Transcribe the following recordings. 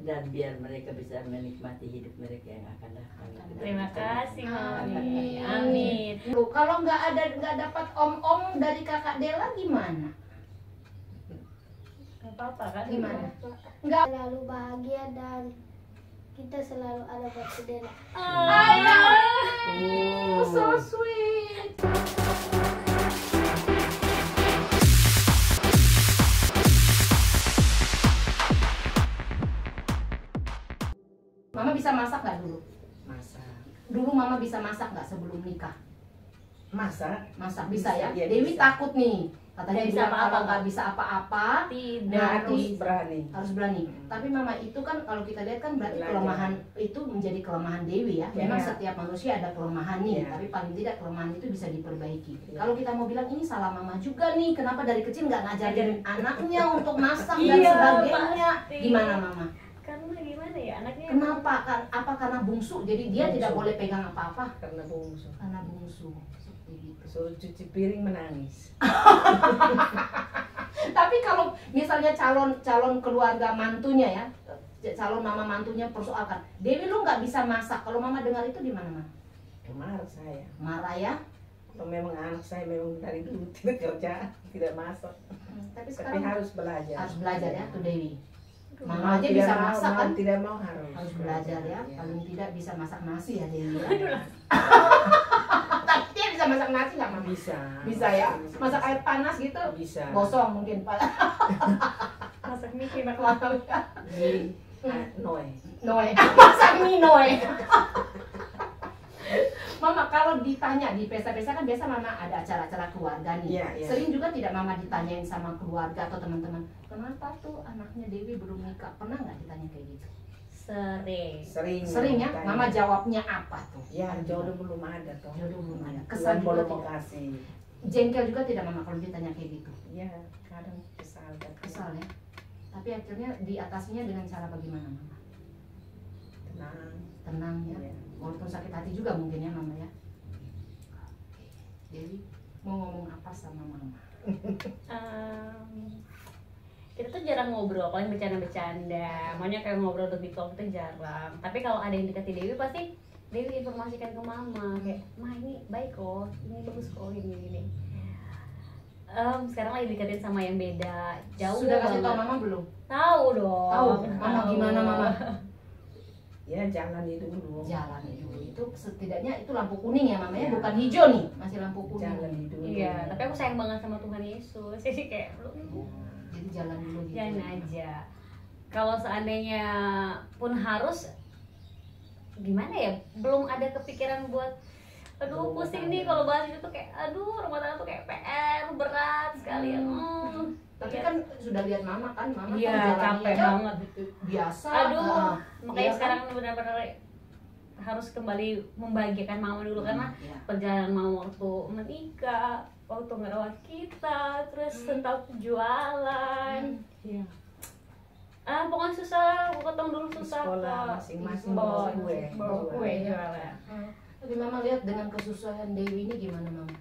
dan biar mereka bisa menikmati hidup mereka yang akan datang. Terima kasih Mami. Amin. Amin. Kalau nggak dapat om-om dari kakak Dela gimana? Gak apa-apa kan? Gimana? Nggak. Selalu bahagia dan kita selalu ada buat Dela. Oh, so sweet. Mama bisa masak nggak dulu? Masak. Dulu Mama bisa masak nggak sebelum nikah? Masak. Masak bisa ya? Iya, Dewi bisa. takut nih. Katanya Nggak bisa bilang apa-apa, kalau nggak Kak. bisa apa-apa, Tidak. Harus berani. harus berani. Tapi Mama itu kan kalau kita lihat kan berarti Belajar. kelemahan itu menjadi kelemahan Dewi ya. Memang Iya. setiap manusia ada kelemahan nih, Iya. tapi paling tidak kelemahan itu bisa diperbaiki. Iya. Kalau kita mau bilang ini salah Mama juga nih, kenapa dari kecil nggak ngajarin anaknya untuk masak dan Iya, sebagainya? pasti. Gimana Mama? Karena gimana ya anaknya? Kenapa? Apa karena bungsu? Jadi dia Bungsu. tidak boleh pegang apa-apa? Karena bungsu. Karena bungsu. Seperti gitu. Suruh cuci piring menangis. Tapi kalau misalnya calon keluarga mantunya ya, calon mama mantunya persoalkan, Dewi lu nggak bisa masak. Kalau Mama dengar itu di mana Mama? Marah saya. Marah ya? Kalau memang anak saya memang dari dulu tidak kerja, tidak masak. Tapi Tapi sekarang harus belajar. harus belajar ya tuh Dewi. Mau Mama aja tidak bisa mau, masak mau kan? tidak mau harus. Harus belajar ya. Iya. Paling tidak bisa masak nasi ya Dewi. Ya. Tapi dia bisa masak nasi nggak Mama? Bisa. Bisa ya. Masak air panas gitu. Bisa. Gosong mungkin Pak. Masak mie enak Di Noe. Noe. Masak mie Noe. Mama kalau ditanya di pesta-pesta kan biasa Mama ada acara-acara keluarga nih. Iya, iya. Sering juga tidak Mama ditanyain sama keluarga atau teman-teman, kenapa tuh anaknya Dewi belum nikah? Pernah nggak ditanya kayak gitu? Sering. Sering. Sering ya. tanya. Mama jawabnya apa tuh? Ya jodoh belum ada toh. Jodoh belum ada. Kesal Kesal juga belum mau tidak. kasih. Jengkel juga tidak Mama kalau ditanya kayak gitu? Ya kadang kesal. Kesal ya. Tapi akhirnya diatasinya dengan cara bagaimana Mama? Tenang. Tenang ya. Ya. Walaupun sakit hati juga mungkin ya Mama ya. Oke. Dewi mau ngomong apa sama Mama? Kita tuh jarang ngobrol, paling bercanda-bercanda. Makanya kayak ngobrol lebih talk itu jarang. Tapi kalau ada yang dekati Dewi pasti Dewi informasikan ke Mama kayak, "Ma ini baik kok, ini bagus kok, ini." Sekarang lagi deketin sama yang beda, jauh Sudah kasih banget. tau Mama belum? Tahu dong. Tahu. Mama Tahu. gimana Mama? Ya jalan itu dulu. Jalan dulu itu setidaknya itu lampu kuning ya Mama ya, Ya. bukan hijau nih, masih lampu kuning. Jalan itu. Iya, tapi aku sayang banget sama Tuhan Yesus. Jadi kayak Jadi jalan dulu gitu. jangan aja. Kalau seandainya pun harus gimana ya? Belum ada kepikiran buat aduh Rumah pusing tangga. nih kalau bahas itu tuh kayak aduh rumah tangga tuh kayak PR berat sekali ya. Tapi kan sudah lihat Mama kan, Mama Iya, kan jalannya capek aja banget. biasa. Aduh, makanya iya kan? sekarang benar-benar harus kembali membahagiakan Mama dulu karena Iya. perjalanan Mama waktu menikah, waktu ngerawat kita, terus tentang jualan. Iya. Pokoknya susah, aku ketemu dulu susah. Sekolah kok. masing-masing bawa bawa kue kue. jualan. Tapi Mama lihat dengan kesusahan Dewi ini gimana Mama?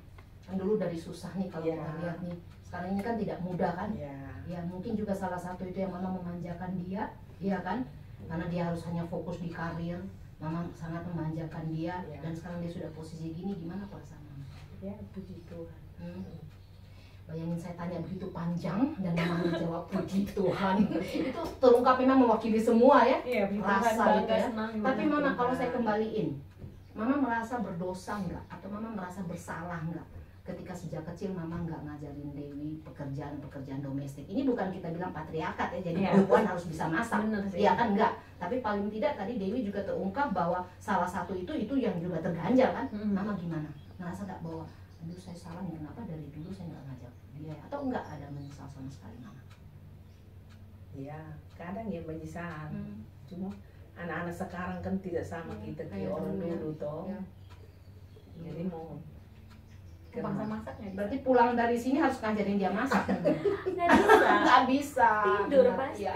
Kan dulu dari susah nih kalau Iya. kita lihat nih. Sekarang ini kan tidak mudah kan? Ya. Ya mungkin juga salah satu itu yang Mama memanjakan dia, iya kan? Karena dia harus hanya fokus di karir. Mama sangat memanjakan dia Ya. dan sekarang dia sudah posisi gini, gimana perasaan Mama? Ya puji Tuhan. Bayangin saya tanya begitu panjang dan Mama menjawab puji Tuhan. Itu terungkap memang mewakili semua ya. Iya, Rasa itu ya. senang. Tapi Mama kalau saya kembaliin, Mama merasa berdosa nggak? Atau Mama merasa bersalah nggak? Ketika sejak kecil Mama nggak ngajarin Dewi pekerjaan domestik. Ini bukan kita bilang patriarkat ya, jadi Iya. perempuan harus bisa masak. Bener sih. Iya kan enggak? Tapi paling tidak tadi Dewi juga terungkap bahwa salah satu itu yang juga terganjal kan? Mama gimana? Ngerasa nggak bahwa aduh saya salah nih, kenapa dari dulu saya nggak ngajak dia? Atau enggak ada menyesal sama sekali Mama? Ya kadang ya menyesal. Cuma anak-anak sekarang kan tidak sama kita kayak orang dulu ya. dulu toh. Ya. Jadi mau Bangsa masaknya. Berarti pulang dari sini harus ngajarin dia masak. Nggak bisa. Nggak bisa. Tidur Nggak, pasti. iya.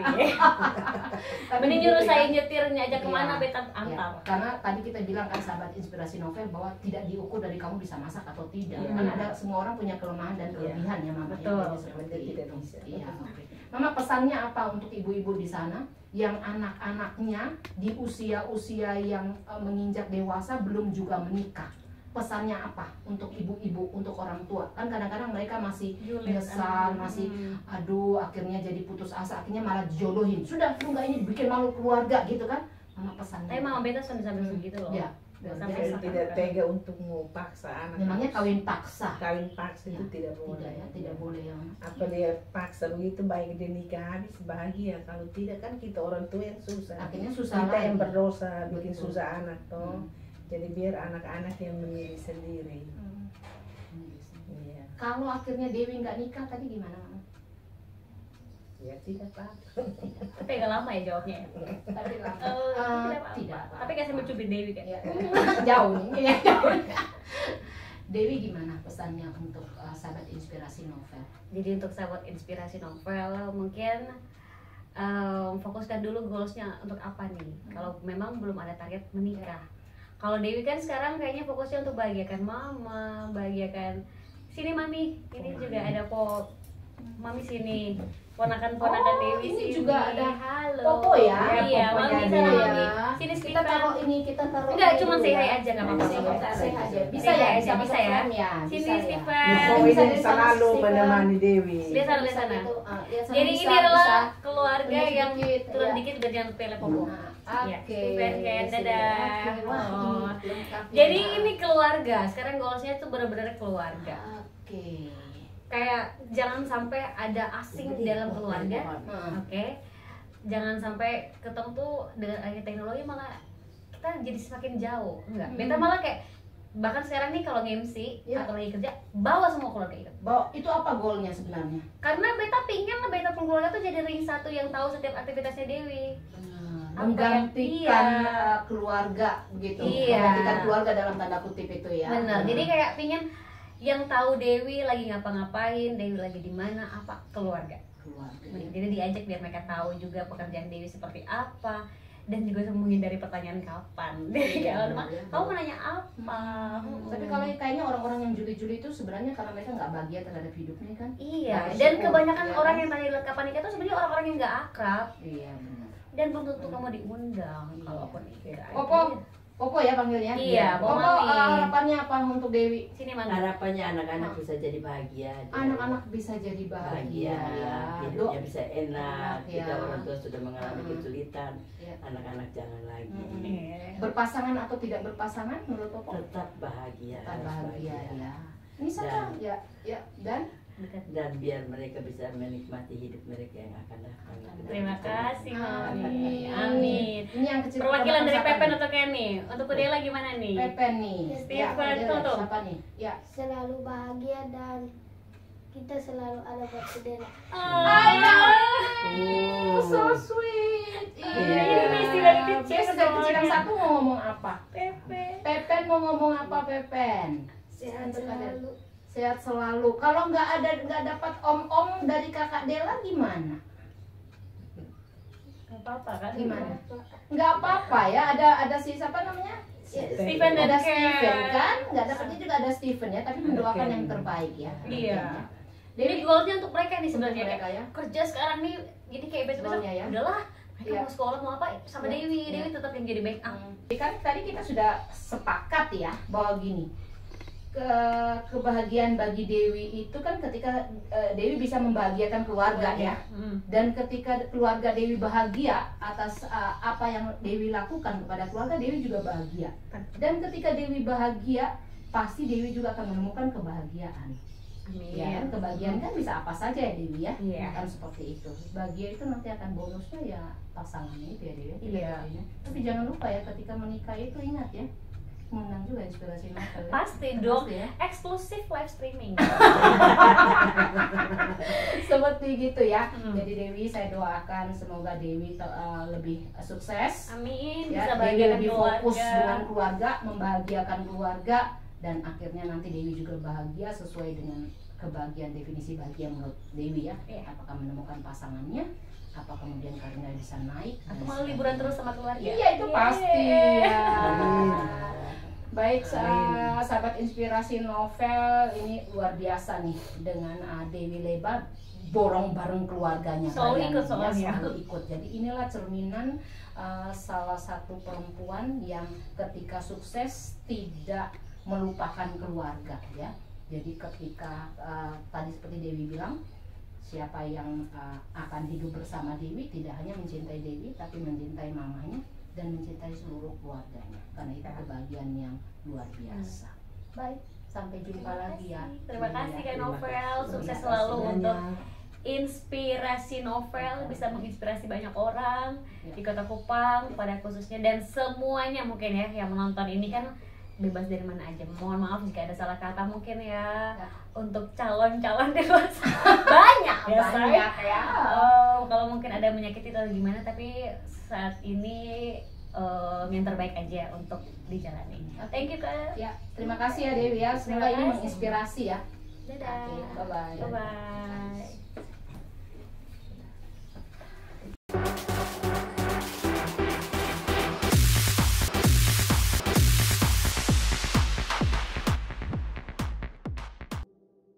Tapi Mending begitu nyuruh ya. saya nyetirnya aja kemana Iya. beta Ya, antar. karena tadi kita bilang kan sahabat inspirasi novel bahwa tidak diukur dari kamu bisa masak atau tidak. Iya. Kan ada semua orang punya kelemahan dan kelebihan ya Mama. Betul. Ya, jadi seperti Tidak itu. bisa. Iya, oke. Mama pesannya apa untuk ibu-ibu di sana yang anak-anaknya di usia-usia yang menginjak dewasa belum juga menikah. Pesannya apa untuk ibu-ibu, untuk orang tua? Kan kadang-kadang mereka masih nyesal, masih aduh akhirnya jadi putus asa, akhirnya malah dijodohin. Sudah, lu nggak ini bikin malu keluarga gitu kan? Mama pesannya. Tapi Mama Beta sampai segitu loh. Ya. Sampai Tidak tega untuk mau paksa anak. Memangnya kawin paksa? Kawin paksa itu tidak boleh. Tidak ya, tidak boleh ya. Apa dia paksa begitu, baik dia nikah habis bahagia. Kalau tidak kan kita orang tua yang susah. Akhirnya susah Kita yang lagi. berdosa bikin Betul. susah anak toh. Jadi biar anak-anak yang memilih sendiri. Iya. Kalau akhirnya Dewi nggak nikah tadi gimana? Mama? Ya tidak apa-apa. Tapi agak lama ya jawabnya ya. Tapi Tidak tidak. apa-apa. Tapi kayak sambil cubit Dewi kan. Ya. Jauh nih. Ya, jauh. Dewi gimana pesannya untuk sahabat inspirasi novel? Jadi untuk sahabat inspirasi novel mungkin fokuskan dulu goalsnya untuk apa nih. Kalau memang belum ada target menikah. Kalau Dewi kan sekarang kayaknya fokusnya untuk bahagiakan mama, bahagiakan sini mami. Ini juga ada mami sini. Ponakan-ponakan Dewi ini sini. juga ada Halo. Popo ya? Iya, Poponya mami Dewi sana ya. mami. Sini Kita Stephen. taruh ini, kita taruh. Enggak, ini cuma dulu say ya. hi aja nggak apa-apa. Say hi aja. Bisa Say hi ya, aja, bisa ya. ya. Sini Bisa ya. Stephen. Oh, Bisa ini dari sana, selalu Stephen. menemani Dewi. Lihat sana, lihat sana. Gitu, lihat sana Jadi bisa, ini adalah bisa. keluarga Turun yang dikit, turun ya. dikit udah jangan pele Popo. Nah, Ya, Oke. Stephen, Ken, dadah. Oke, wah, Oh. ini lengkap Jadi ya. ini keluarga. Sekarang goalsnya tuh benar-benar keluarga. Oke. Kayak jangan sampai ada asing dalam keluarga. Nah, Oke. Jangan sampai ketemu tuh dengan adanya teknologi malah kita jadi semakin jauh. Enggak. Beta malah kayak bahkan sekarang nih kalau nge-MC Ya. atau lagi kerja bawa semua keluarga ikut. Bawa, itu apa goalnya sebenarnya? Karena beta pingin beta pun keluarga tuh jadi ring satu yang tahu setiap aktivitasnya Dewi. Menggantikan Iya. keluarga begitu. Iya. Menggantikan keluarga dalam tanda kutip itu ya. Benar. Jadi kayak pingin yang tahu Dewi lagi ngapa-ngapain, Dewi lagi di mana, apa keluarga. Keluarga. Jadi diajak biar mereka tahu juga pekerjaan Dewi seperti apa dan juga menghindari pertanyaan kapan. Iya, Kalau iya. kamu mau nanya apa? Tapi kalau kayaknya orang-orang yang juli-juli itu sebenarnya karena mereka nggak bahagia terhadap hidupnya kan? Iya, Nggak dan bersyukur, kebanyakan ya orang kan? yang tanya kapan nikah itu sebenarnya orang-orang yang nggak akrab Iya benar. dan belum tentu kamu diundang kalaupun nikah. Popo, Popo ya panggilnya? Iya, Popo, Mami. harapannya apa untuk Dewi? Sini mana? Harapannya anak-anak bisa jadi bahagia. Anak-anak bisa jadi bahagia, bahagia, hidupnya bisa enak. Enak, Kita ya. orang tua sudah mengalami Hmm. kesulitan, Ya. anak-anak jangan lagi. Mm-mm. Iya. Berpasangan atau tidak berpasangan menurut Popo? Tetap bahagia, Tetap harus bahagia bahagia. ya. Ini saja ya dan Dekat. Dan biar mereka bisa menikmati hidup mereka yang akan datang. Terima kasih, Mami. Amin. Amin. Ini yang kecil. Perwakilan dari siapa Pepen nih? untuk Kenny. Untuk Kudela gimana nih? Pepen nih. Stephen, Kudela, tuh. siapa nih? Ya. Selalu bahagia dan kita selalu ada buat Kudela. Oh, so sweet. Iya. Ini sih dari kecil Biasa dari kecil yang soalnya. satu mau ngomong apa? Pepe. Pepen mau ngomong apa Pepen? Sehat Untuk kalian. selalu. Sehat selalu. Kalau nggak dapat om-om dari kakak Dela gimana? Gak apa-apa kan? Gimana? Nggak apa-apa ya. Ada si siapa namanya? Steven dan Ada Ken. Steven kan? Nggak dapatnya juga ada Steven ya. Tapi mendoakan Ken. yang terbaik ya. Iya. Jadi Jadi goalsnya untuk mereka nih sebenarnya mereka kayak ya. kerja sekarang nih jadi kayak besok-besok Goalnya ya. udahlah mereka Iya. mau sekolah mau apa sama Iya. Dewi, Iya. Dewi tetap yang jadi backup. Kan tadi kita sudah sepakat ya bahwa gini, kebahagiaan bagi Dewi itu kan ketika Dewi bisa membahagiakan keluarga ya. Dan ketika keluarga Dewi bahagia atas apa yang Dewi lakukan kepada keluarga, Dewi juga bahagia. Dan ketika Dewi bahagia, pasti Dewi juga akan menemukan kebahagiaan. Amin. Ya, kan? Kebahagiaan kan bisa apa saja ya Dewi ya. Iya. Kan seperti itu. Bahagia itu nanti akan bonusnya ya pasangannya itu ya Dewi. Tidak Iya. lainnya. Tapi jangan lupa ya ketika menikah itu ingat ya, mengundang juga inspirasi novel. Ya. Pasti dong. Pasti ya. Eksklusif live streaming. Seperti gitu ya. Hmm. Jadi Dewi saya doakan semoga Dewi lebih sukses. Amin. Ya, Bisa Dewi bahagiakan lebih fokus dengan keluarga. keluarga, membahagiakan keluarga, dan akhirnya nanti Dewi juga bahagia sesuai dengan kebahagiaan definisi bahagia menurut Dewi ya. Iya. Apakah menemukan pasangannya, apa kemudian karirnya bisa naik, Atau dan malah liburan terus sama keluarga. Iya itu pasti Yeay. ya. Baik, sahabat inspirasi novel, ini luar biasa nih dengan Dewi Leba borong bareng keluarganya. Selalu ikut Ya, soalnya. selalu ikut. Jadi inilah cerminan salah satu perempuan yang ketika sukses tidak melupakan keluarga ya. Jadi ketika tadi seperti Dewi bilang, siapa yang akan hidup bersama Dewi tidak hanya mencintai Dewi tapi mencintai mamanya dan mencintai seluruh keluarganya. Karena itu kebahagiaan yang luar biasa. Baik, sampai jumpa lagi ya. Terima kasih Kak Terima Novel, kasih. sukses Terima selalu kasih untuk banyak. inspirasi novel, bisa menginspirasi banyak orang Ya. di Kota Kupang pada khususnya, dan semuanya mungkin ya yang menonton ini kan bebas dari mana aja. Mohon maaf jika ada salah kata mungkin ya. Ya. Untuk calon-calon dewasa banyak ya say. Banyak ya. Kalau mungkin ada menyakiti atau gimana, tapi saat ini yang terbaik aja untuk dijalani. Thank you Kak. Ya, terima kasih ya Dewi ya. Semoga Terima ini kasih. menginspirasi ya. Dadah. Oke, bye-bye. Bye bye.